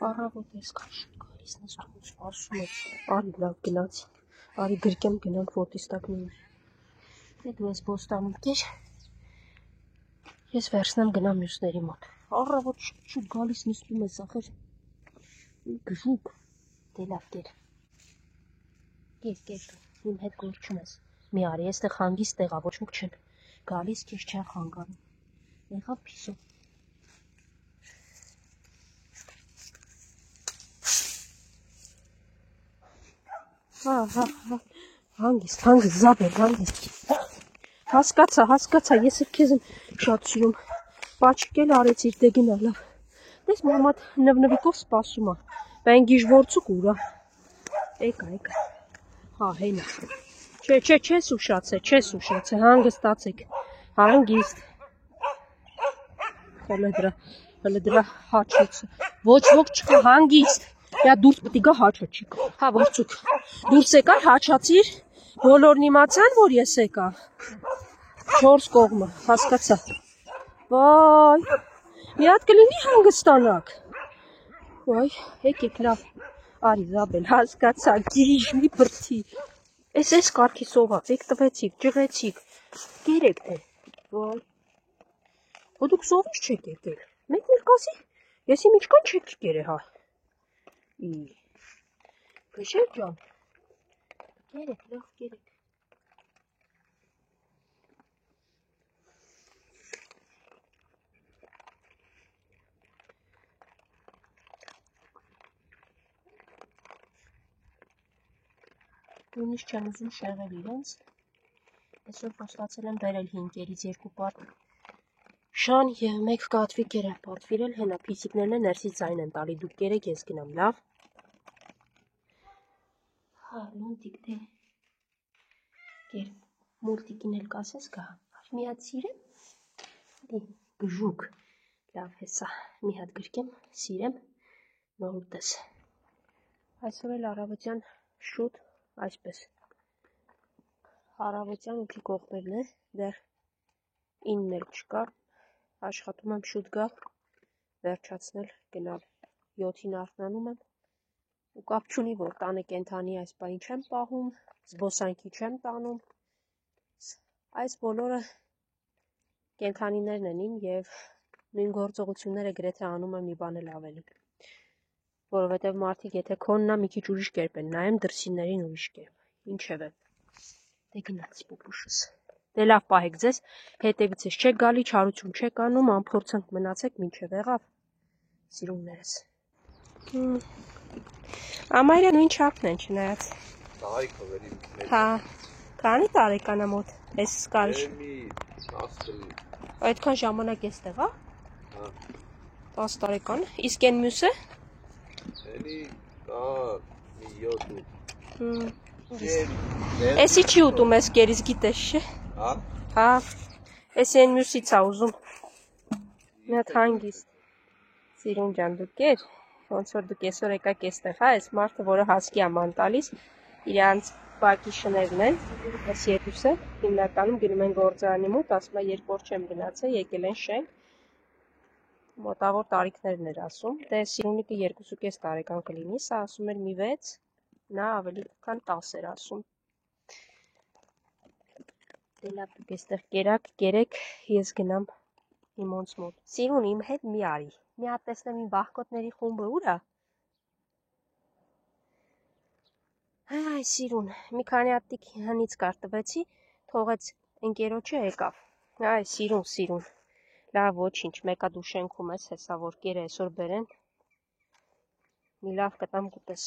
Առավոտ ես քաշում գալիս նստում սպասում եմ, արի լավ գնացի, արի գրկեմ գնանք ոտիս տակ նույն։ Դե դու ես բոստանում կեր, ես վերցնեմ գնամ մյուսների մոտ։ Առավոտ շուտ գալիս նստում ես ախր, գժուկ, դե լավ կեր։ Կեր դու իմ հետ գործում ես, մի արի, եստեղ հանգիստ տեղա, ոչ ոք չեն, գալիս քեզ չեն խանգարում, եղավ փիսո։ Հանգիստ, Զաբել, հանգիստ։ Հասկացա, ես էլ քեզ եմ շատ սիրում։ Պաչկել արեցիր, դե գնա լավ։ Դες մամատ նվնվիկով սպասում է, բեն գիժ որցուկ ուրա։ Եկա։ Հա, հենա։ Չես ուշացե, հանգստացեք, հանգիստ։ Հələ դրա հաչոցը, ոչ ոք չկա, հանգիստ։ Յա դուրս պտի գա հաչո չի կա, հա որցուկ, դուրս եկար հաչացիր, բոլորն իմացան, որ ես եկա, 4 կողմը, հասկացա, վայ, մի հատ կլինի հանգստանակ, վայ, եկեք լավ, արի Զաբել, հասկացա, գիրիժ մի բրդի, ես կարգի սոված, եկ տվեցիք, ճղեցիք, կերեք դե, վայ, հո դուք սովից չեք եկել, մեկ ներկասի, ես իմ իչկան չեք կերը հա, Գշեր ջան, կերեք, լավ կերեք։ Նույնիսկ չեն ուզում շեղել իրենց, այսօր խոստացել եմ բերել 5 կերից 2 պատ շան և 1 կատվի կեր եմ պատվիրել, հենա փիսիկներն է ներսից ձայն են տալի, դուք կերեք ես գնամ, լավ։ Հա, լունտիկ դե, կեր, մուլտիկին էլ կասես կա, մի հատ սիրեմ, գժուկ, լավ հեսա, մի հատ գրկեմ, սիրեմ, նոր ուտես։ Այսօր էլ առավոտյան շուտ, այսպես, առավոտյան 8-ի կողմերն է, դեռ 9 էլ չկա, աշխատում եմ շուտ գալ, վերջացնել, գնալ, 7-ին արթնանում եմ, ու կապ չունի, որ տանը կենթանի այս պահին չեմ պահում, զբոսանքի չեմ տանում, այս բոլորը կենթանիներն են իմ և նույն գործողությունները գրեթե անում եմ մի բան էլ ավելի, որովհետև մարդիկ եթե քոննա մի քիչ ուրիշ կերպ են նայեմ, դրսիններին ուրիշ կերպ, ինչև է, դե գնացի պուպուշս, դե լավ պահեք ձեզ, հետևից ես չեք գալի, չարություն չեք անում, անփորձանք մնացեք մինչև եղավ, սիրուններս։ Ամայրը նույն չափն են չնայած։ Հա, քանի տարեկան է մոտ, ես սկարիշ։ Այդքան ժամանակ ես տեղա։ 10 տարեկան, իսկ են մյուսը։ Էսի չի ուտում ես կերից գիտես չէ։ Հա, էսի են մյուսից ա ուզում։ Մի հատ հանգիստ։ Սիրուն ջան դուք կեր, ոնց որ դուք այսօր եկաք էստեղ, հա, այս մարդը, որը հասկի է ման տալիս, իրանց բակի շներն են, այս երկուսը, հիմնականում գնում են գործարանի մոտ, ասում է 2 օր չեմ գնացել, եկել են շենք, մոտավոր տարիքներն էր ասում, դե Սիրունիկը 2.5 տարեկան կլինի, սա ասում էր մի 6, նա ավելի քան 10 էր ասում։ Դե լավ դուք էստեղ կերեք, ես գնամ իմոնց մոտ։ Սիրուն իմ հետ մի արի, մի հատ տեսնեմ իմ վախկոտների խումբը ուր է։ Այ Սիրուն, մի քանի հատ տիկ հնից կարտվեցի, թողեց ընկերոջը եկավ։ Այ Սիրուն, լավ ոչինչ, մեկա դու շենքում ես, հեսա որ կերը այսօր բերեն, մի լավ կտամ կուտես։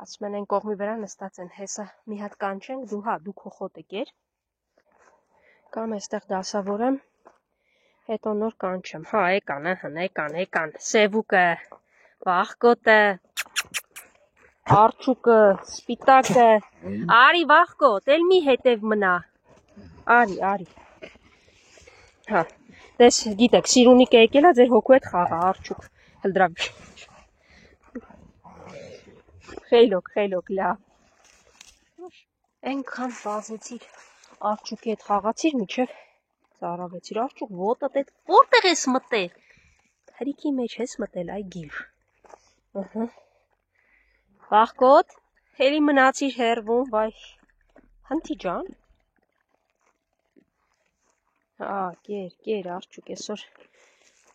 Ասում են են կողմի վրա նստած են, հեսա մի հատ կանչենք, դու հա, դու քո խոտը կեր, կամ այստեղ դասավորեմ, հետո նոր կանչեմ, հա, եկան, սևուկը, վախկոտը, արջուկը, սպիտակը, արի վախկոտ, էլ մի հետև մնա, արի, հա, դες գիտեք, Սիրունիկը եկել է ձեր հոգու հետ խաղա, արջուկ, հլդրավ, խելոք, լավ, ենքան վազեցիր, արջուկի հետ խաղացիր, միջև ծարավեցիր, արջուկ ոտըտ էդ, որտեղ ես մտել, հրիքի մեջ ես մտել, այ գիր, Վախկոտ, հելի մնացիր հերվում, վայ, հնթի ջան։ Կեր, արջուկ, այսօր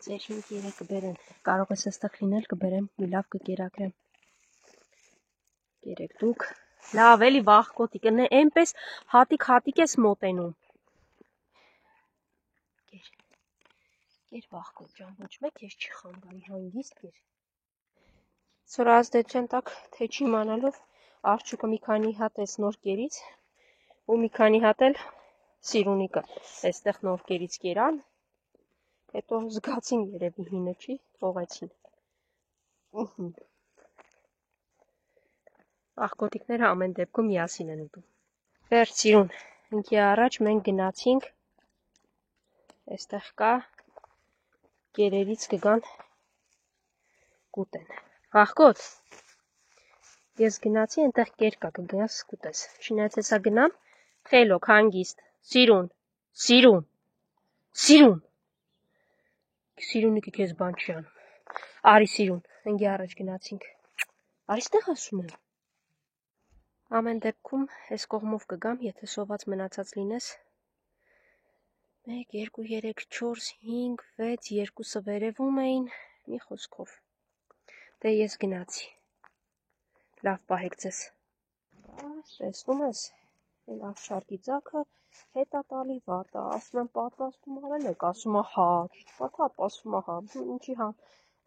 ձեր 5-3 կբերեն, կարող ես այստեղ լինել, կբերեմ, մի լավ կկերակրեմ։ Կերեք դուք, լավ էլի վախկոտի, կնե էնպես հատիկ ես մոտենում։ Կեր վախկոտ ջան, ոչ մեկ ես չի խանգարի, հանգիստ կեր։ Սոր ազդեցության տակ թե չի իմանալով արջուկը մի քանի հատ էս նոր կերից ու մի քանի հատ էլ սիրունիկը այստեղ նոր կերից կերան, հետո զգացին երևի հինը չի, թողեցին։ Աղկոտիկները ամեն դեպքում միասին են ուտում։ Վերջ սիրուն, ինքի առաջ մենք գնացինք, այստեղ կա, կերերից կգան կուտեն։ Վախկոտ, ես գնացի, ենտեղ կեր կա, կգնաս կուտես, չնայած հեսա գնամ, խելոք, հանգիստ, սիրուն, սիրունիկը կեզ բան չի անում, արի սիրուն, ընգի առաջ գնացինք, արի ստեղ ասում եմ, ամեն դեպքում ես կողմով կգամ, եթե սոված մնացած լինես, 1, 2, 3, 4, 5, 6, երկուսը վերևում էին, մի խոսքով, դե ես գնացի, լավ պահեք ձեզ, տեսնում ես, լավ շարկի ձակը, հետա տալի վատա, ասում եմ պատրաստում արել եք, ասում է հա, պատապ, ասում է հա, ինչի հա,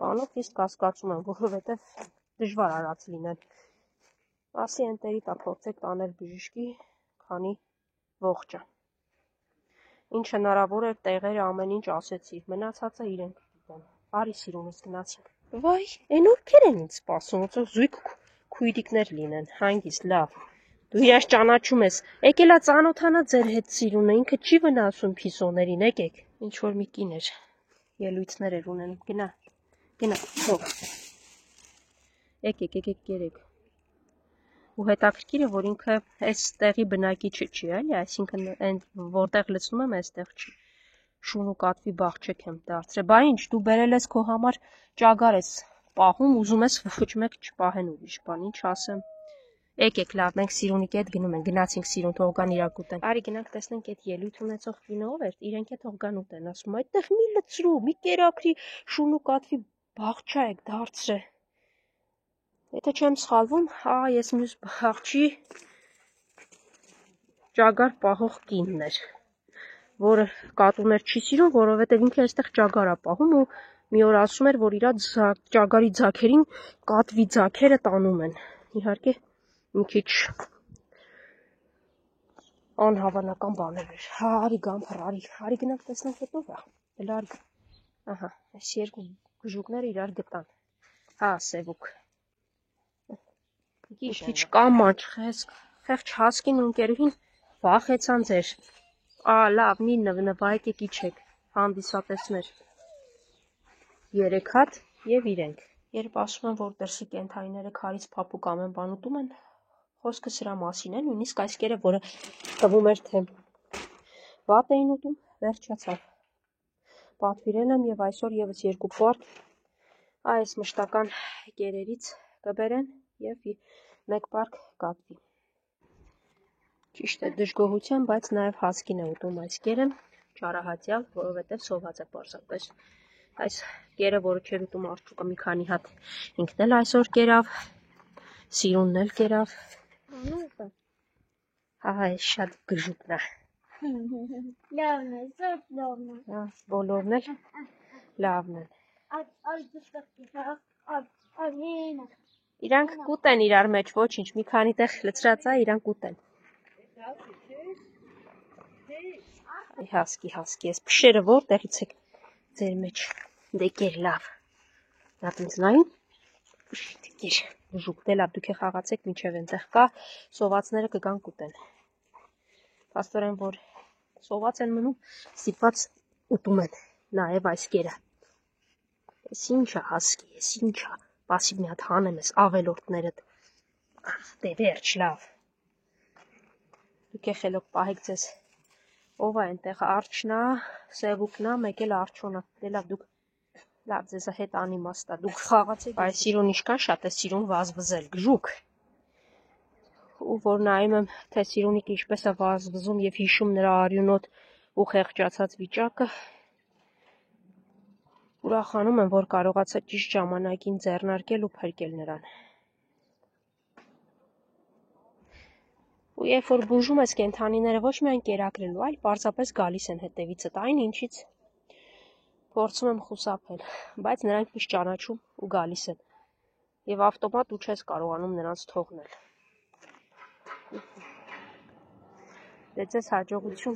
բանով խիստ կասկածում եմ, որովհետև դժվար արած լինել, ասի ընտերի տա փորձեք տանել բժիշկի, քանի ողջը, ինչ հնարավոր էր տեղերը ամեն ինչ ասեցի, մնացածը իրենք գիտեն, արի սիրունս գնացինք, վայ, են ովքեր են ինձ սպասում, զույգ քույրիկներ լինեն, հանգիստ, լավ, դու իրաց ճանաչում ես, եկելա ծանոթանա ձեր հետ սիրունը, ինքը չի վնասում փիսոներին, եկեք, ինչ որ մի կին էր, ելույթներ էր ունենում, գնա, թող, եկեք կերեք, ու հետաքրքիրը, որ ինքը այս տեղի բնակիչը չի, այլի, այսինքն այն որտեղ լցնում եմ, այստեղ չի, շուն ու կատվի բաղջեք եմ դարձրել, բա ինչ, դու բերել ես քո համար ճագար ես պահում, ուզում ես ոչ մեկ չպահեն ուրիշ բան, ինչ ասեմ, եկեք լավ, մենք սիրունիկի հետ գնում ենք, գնացինք սիրուն, թող գան իրակ ուտեն, արի գնանք տեսնենք այդ ելույթ ունեցող կինը ով էր, իրենք է թող գան ուտեն, ասում այդտեղ մի լցրու, մի կերակրի շուն ու կատվի բաղջա եք դարձրել, եթե չեմ սխալվում, ես մյուս բաղջի ճագար պահող կինն էր, որը կատուներ չի սիրում, որովհետև ինքը այստեղ ճագար է պահում ու մի օր ասում էր, որ իր ճագարի ձագերին կատվի ձագերը տանում են, իհարկե մի քիչ անհավանական բաներ էր, արի գամփր, արի գնանք տեսնենք հետո վա, էլ արի, ահա, այս երկու գժուկները իրար գտան, սևուկ, քիչ կամանչ, խեղճ հասկին ու ընկերուհին վախեցան ձեր, լավ, մի նվայեք իջեք, հանդիսատեսներ, 3 հատ և իրենք, երբ ասում են, որ դրսի կենթանիները քարից փափուկ ամեն բան ուտում են, խոսքը սրա մասին է, նույնիսկ այս կերը, որը թվում էր, թե վատ էին ուտում, վերջացավ, պատվիրել եմ և այսօր ևս 2 պարկ այս մշտական կերերից կբերեն և 1 պարկ կատվի, ճիշտ է դժգոհության, բայց նաև հասկին է ուտում այս կերը, չարահատյալ, որովհետև սոված է պարզապես, այս կերը, որը չեր ուտում արջուկը մի քանի հատ, ինքն էլ այսօր կերավ, սիրունն էլ կերավ, այս շատ գժուկն է, բոլորն էլ լավն են, իրանք կուտեն իրար մեջ, ոչինչ, մի քանի տեղ լցրած է, իրանք կուտեն, հասկի, ես փշերը որտեղից եք ձեր մեջ, դե կեր լավ, նատ ինձ նային, կեր, բժուկ, դե լավ, դուք է խաղացեք, մինչև ենտեղ կա, սովածները կգան կուտեն, պաստորեն, որ սոված են մնում, սիպված ուտում են, նաև այս կերը, ես ինչա հասկի, ես ինչա, պասիվ մի հատ հանեմ ես ավելորդներըդ, դե վերջ, լավ, դուք է խելոք պահեք ձեզ, ով է ենտեղ արջնա, սևուկնա, մեկ էլ արջոնա, դե լավ դուք Լավ, ձեզ հետ անիմաստ է, դուք խաղացեք, բայց սիրուն իշքան շատ է սիրուն վազվզել, գժուկ։ Ու որ նայում եմ, թե սիրունիկը ինչպես է վազվզում եւ հիշում նրա արյունոտ ու խեղճացած վիճակը, ուրախանում եմ, որ կարողացա ճիշտ ժամանակին ձեռնարկել ու փրկել նրան։ Ու երբ որ բուժում ես կենդանիները ոչ միայն կերակրելու, այլ պարզապես գալիս են հետևիցդ, այն ինչից փորձում եմ խուսափել, բայց նրանք միշտ ճանաչում ու գալիս են։ Եվ ավտոմատ ու չես կարողանում նրանց թողնել։ Դե ձեզ հաջողություն,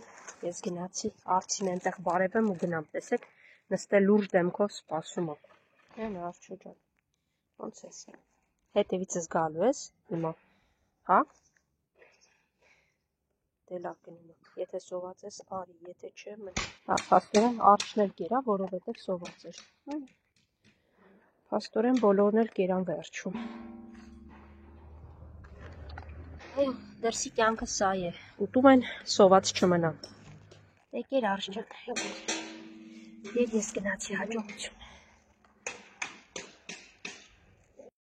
ես գնացի, արցին այնտեղ բարևեմ ու գնամ, տեսեք, նստել լուրջ դեմքով սպասում եմ։ Հեն Արչո ջան, ոնց ես։ Հետևիցս գալու ես հիմա, հա։ Դե լավ գնում եմ, եթե սոված ես, արի, եթե չէ, փաստորեն Արչն էլ կերա, որովհետև սոված էր։ Փաստորեն բոլորն էլ կերան վերջում։ Այո, դրսի կյանքը սա է, ուտում են սոված չմնամ։ Դե կեր Արչ ջան, ես գնացի, հաջողություն։